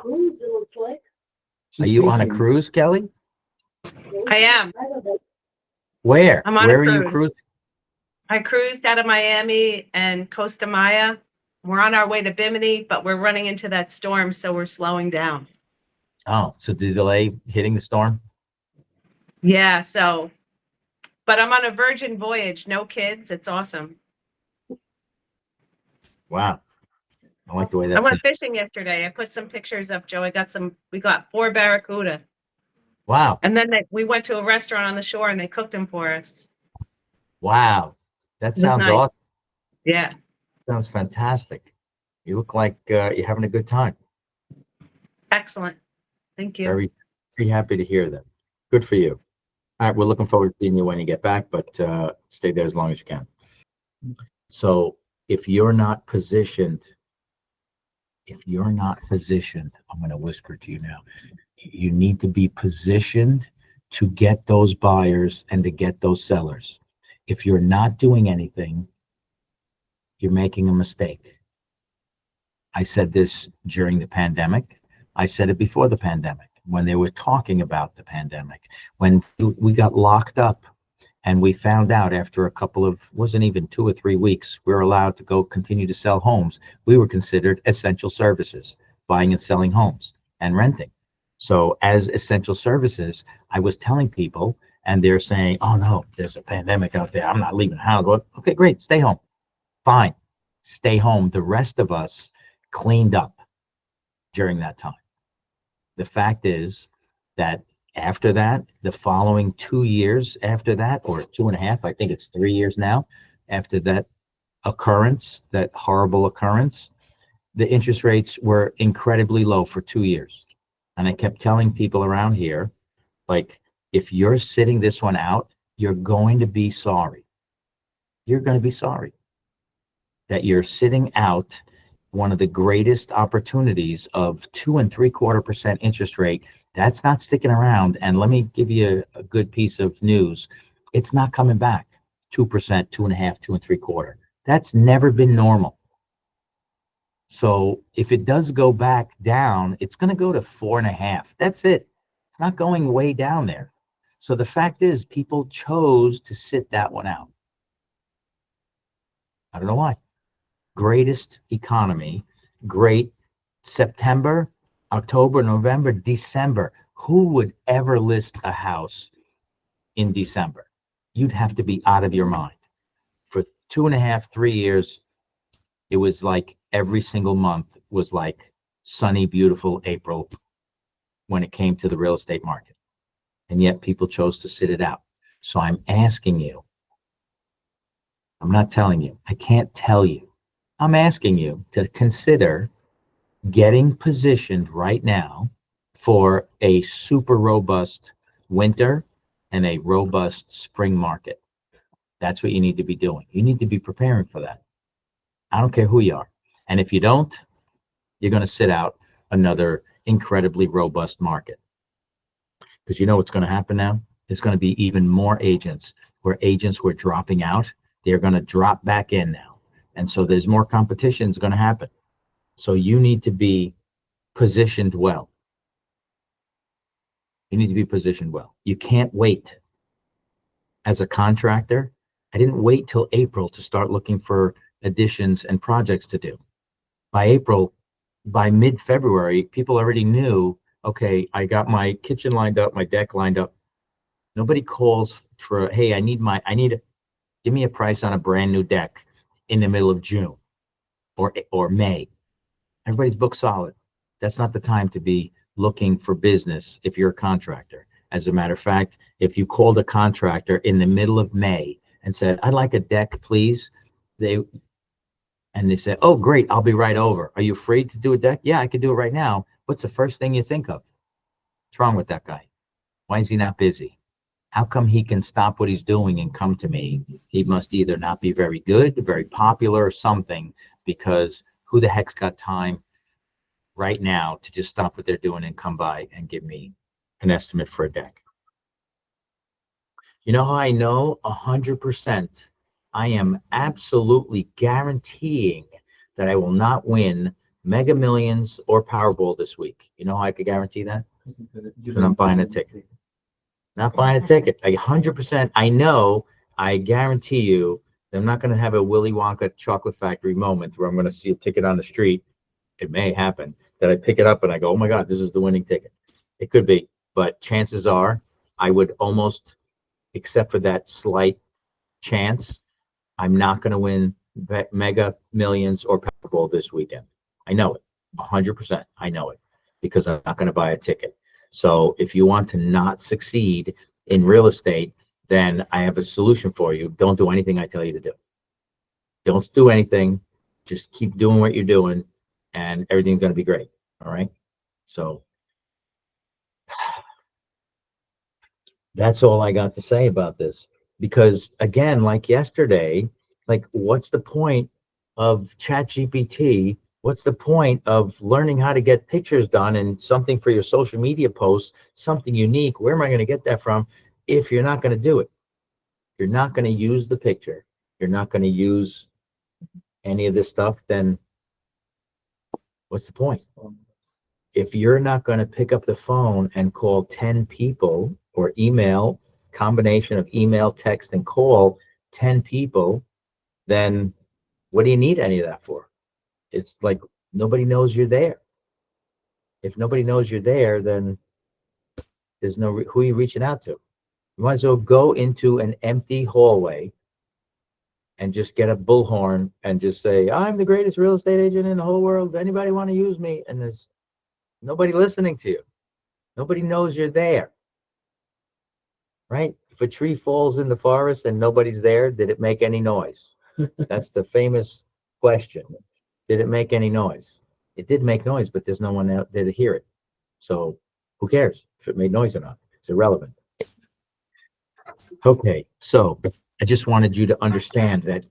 cruise, it looks like. Are you on a cruise, Kelly? I am. Where? I'm on Where a are you cruise. cruising? I cruised out of Miami and Costa Maya. We're on our way to Bimini, but we're running into that storm, so we're slowing down. Oh, so the delay hitting the storm? Yeah, so, but I'm on a Virgin voyage, no kids. It's awesome. Wow. I like the way I that's. went fishing yesterday. I put some pictures up, Joe. We got 4 barracuda. Wow. And then we went to a restaurant on the shore and they cooked them for us. Wow. That It was sounds nice. awesome. Yeah. Sounds fantastic. You look like you're having a good time. Excellent. Thank you. Very, very happy to hear that. Good for you. All right, we're looking forward to seeing you when you get back, but stay there as long as you can. So if you're not positioned, I'm going to whisper to you now, you need to be positioned to get those buyers and to get those sellers. If you're not doing anything, you're making a mistake. I said this during the pandemic. I said it before the pandemic, when they were talking about the pandemic, when we got locked up and we found out after a couple of, wasn't even 2 or 3 weeks, we were allowed to go continue to sell homes. We were considered essential services, buying and selling homes and renting. So as essential services, I was telling people, and they're saying, oh no, there's a pandemic out there. I'm not leaving the house. Well, okay, great, stay home. Fine, stay home. The rest of us cleaned up during that time. The fact is that after that, the following 2 years after that, or 2.5, I think it's 3 years now, after that occurrence, that horrible occurrence, the interest rates were incredibly low for 2 years. And I kept telling people around here, like, if you're sitting this one out, you're going to be sorry. You're going to be sorry that you're sitting out one of the greatest opportunities of 2.75% interest rate. That's not sticking around. And let me give you a good piece of news. It's not coming back. 2%, 2.5, 2.75. That's never been normal. So if it does go back down, it's going to go to 4.5. That's it. It's not going way down there. So the fact is, people chose to sit that one out. I don't know why. Greatest economy, great September, October, November, December. Who would ever list a house in December? You'd have to be out of your mind. For 2.5, 3 years, it was like every single month was like sunny, beautiful April when it came to the real estate market. And yet people chose to sit it out. So I'm asking you, I'm not telling you, I can't tell you. I'm asking you to consider getting positioned right now for a super robust winter and a robust spring market. That's what you need to be doing. You need to be preparing for that. I don't care who you are. And if you don't, you're going to sit out another incredibly robust market. Because you know what's going to happen now? There's going to be even more agents. Where agents were dropping out, they're going to drop back in now. And so there's more competition is going to happen. So you need to be positioned well. You need to be positioned well. You can't wait. As a contractor, I didn't wait till April to start looking for additions and projects to do. By April, by mid-February, people already knew, okay, I got my kitchen lined up, my deck lined up. Nobody calls for, hey, give me a price on a brand new deck in the middle of June or May. Everybody's booked solid. That's not the time to be looking for business if you're a contractor. As a matter of fact, if you called a contractor in the middle of May and said, I'd like a deck, please, they said, oh, great, I'll be right over. Are you afraid to do a deck? Yeah, I could do it right now. What's the first thing you think of? What's wrong with that guy? Why is he not busy? How come he can stop what he's doing and come to me? He must either not be very good, very popular, or something, because who the heck's got time right now to just stop what they're doing and come by and give me an estimate for a deck? You know how I know 100%? I am absolutely guaranteeing that I will not win Mega Millions or Powerball this week. You know how I could guarantee that? So I'm buying a ticket. Not buying a ticket. 100%. I know, I guarantee you, I'm not going to have a Willy Wonka chocolate factory moment where I'm going to see a ticket on the street. It may happen that I pick it up and I go, oh my God, this is the winning ticket. It could be, but chances are I would almost, except for that slight chance, I'm not going to win Mega Millions or Powerball this weekend. I know it, 100%. I know it because I'm not going to buy a ticket. So if you want to not succeed in real estate, then I have a solution for you. Don't do anything I tell you to do. Don't do anything. Just keep doing what you're doing and everything's going to be great. All right. So that's all I got to say about this. Because again, like yesterday, like what's the point of ChatGPT? What's the point of learning how to get pictures done and something for your social media posts, something unique? Where am I going to get that from if you're not going to do it? You're not going to use the picture. You're not going to use any of this stuff, then what's the point? If you're not going to pick up the phone and call 10 people or email, combination of email, text, and call 10 people, then what do you need any of that for? It's like nobody knows you're there. If nobody knows you're there, then there's no, who are you reaching out to? You might as well go into an empty hallway and just get a bullhorn and just say, I'm the greatest real estate agent in the whole world. Anybody want to use me? And there's nobody listening to you. Nobody knows you're there. Right? If a tree falls in the forest and nobody's there, did it make any noise? That's the famous question. Did it make any noise? It did make noise, but there's no one out there to hear it. So who cares if it made noise or not? It's irrelevant. Okay, so I just wanted you to understand that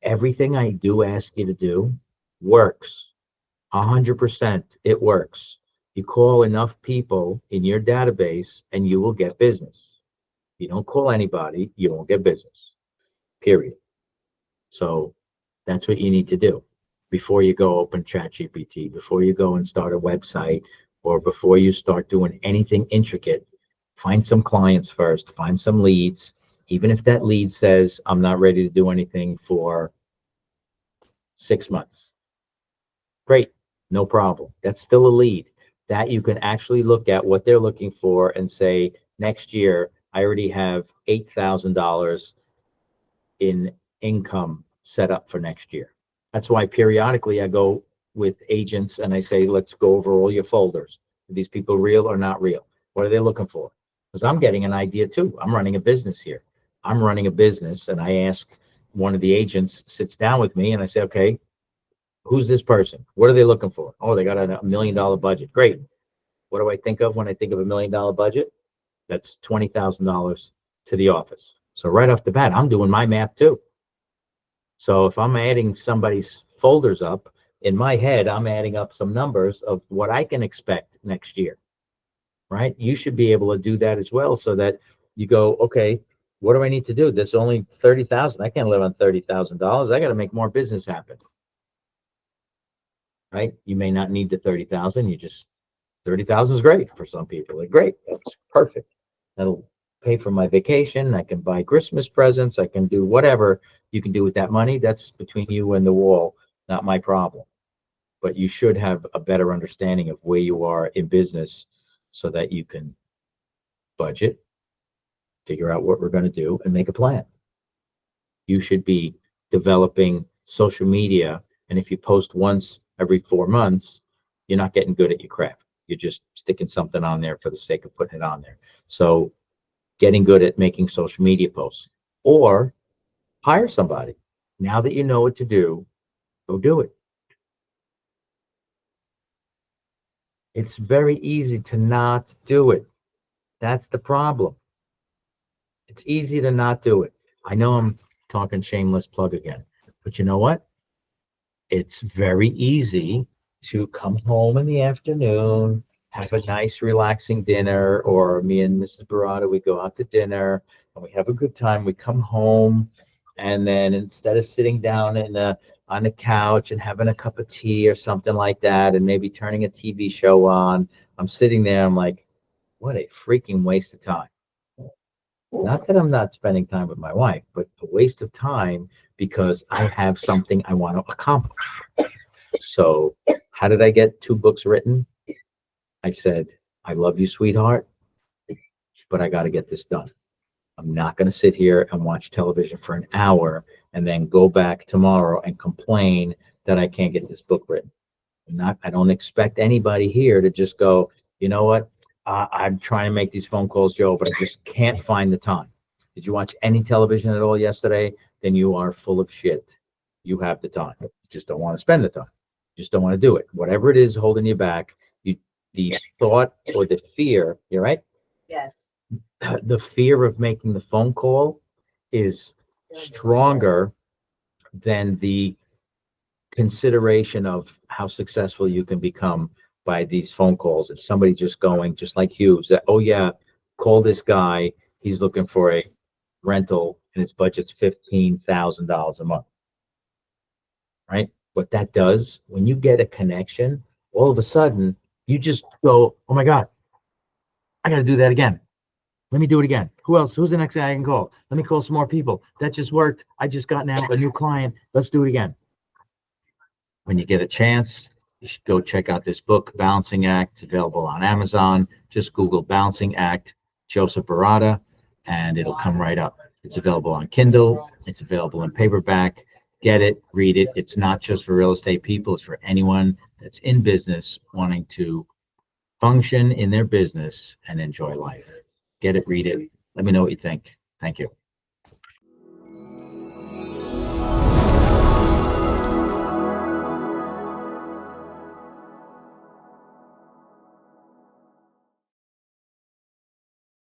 everything I do ask you to do works. 100%, it works. You call enough people in your database and you will get business. If you don't call anybody, you won't get business, period. So that's what you need to do before you go open ChatGPT, before you go and start a website, or before you start doing anything intricate. Find some clients first, find some leads. Even if that lead says, I'm not ready to do anything for 6 months. Great, no problem. That's still a lead. That you can actually look at what they're looking for and say, next year, I already have $8,000 in income set up for next year. That's why periodically I go with agents and I say, let's go over all your folders. Are these people real or not real? What are they looking for? Because I'm getting an idea too. I'm running a business here. I'm running a business and I ask one of the agents sits down with me and I say, okay, who's this person? What are they looking for? Oh, they got a $1 million budget. Great. What do I think of when I think of $1 million budget? That's $20,000 to the office. So right off the bat, I'm doing my math too. So if I'm adding somebody's folders up, in my head, I'm adding up some numbers of what I can expect next year, right? You should be able to do that as well so that you go, okay, what do I need to do? There's only 30,000. I can't live on $30,000. I got to make more business happen, right? You may not need the 30,000. You just, 30,000 is great for some people. Like, great, that's perfect. That'll pay for my vacation. I can buy Christmas presents. I can do whatever you can do with that money. That's between you and the wall, not my problem. But you should have a better understanding of where you are in business so that you can budget, figure out what we're going to do, and make a plan. You should be developing social media. And if you post once every 4 months, you're not getting good at your craft. You're just sticking something on there for the sake of putting it on there. So getting good at making social media posts or hire somebody. Now that you know what to do, go do it. It's very easy to not do it. That's the problem. It's easy to not do it. I know I'm talking shameless plug again, but you know what? It's very easy to come home in the afternoon, have a nice relaxing dinner, or me and Mrs. Barada, we go out to dinner and we have a good time. We come home and then instead of sitting down in on the couch and having a cup of tea or something like that, and maybe turning a TV show on. I'm sitting there, I'm like, what a freaking waste of time. Not that I'm not spending time with my wife, but a waste of time because I have something I want to accomplish. So, how did I get 2 books written? I said, I love you, sweetheart, but I got to get this done. I'm not going to sit here and watch television for an hour and then go back tomorrow and complain that I can't get this book written. I don't expect anybody here to just go, you know what? I'm trying to make these phone calls, Joe, but I just can't find the time. Did you watch any television at all yesterday? Then you are full of shit. You have the time. You just don't want to spend the time. You just don't want to do it. Whatever it is holding you back, the thought or the fear, you're right? Yes. The fear of making the phone call is stronger than the consideration of how successful you can become by these phone calls. It's somebody just going, just like Hughes, that, oh yeah, call this guy. He's looking for a rental and his budget's $15,000 a month. Right? What that does, when you get a connection, all of a sudden you just go, oh my God, I got to do that again. Let me do it again. Who else? Who's the next guy I can call? Let me call some more people. That just worked. I just got now a new client. Let's do it again. When you get a chance, you should go check out this book, Balancing Act. It's available on Amazon. Just Google Balancing Act, Joseph Barata, and it'll come right up. It's available on Kindle. It's available in paperback. Get it, read it. It's not just for real estate people. It's for anyone that's in business wanting to function in their business and enjoy life. Get it, read it. Let me know what you think. Thank you.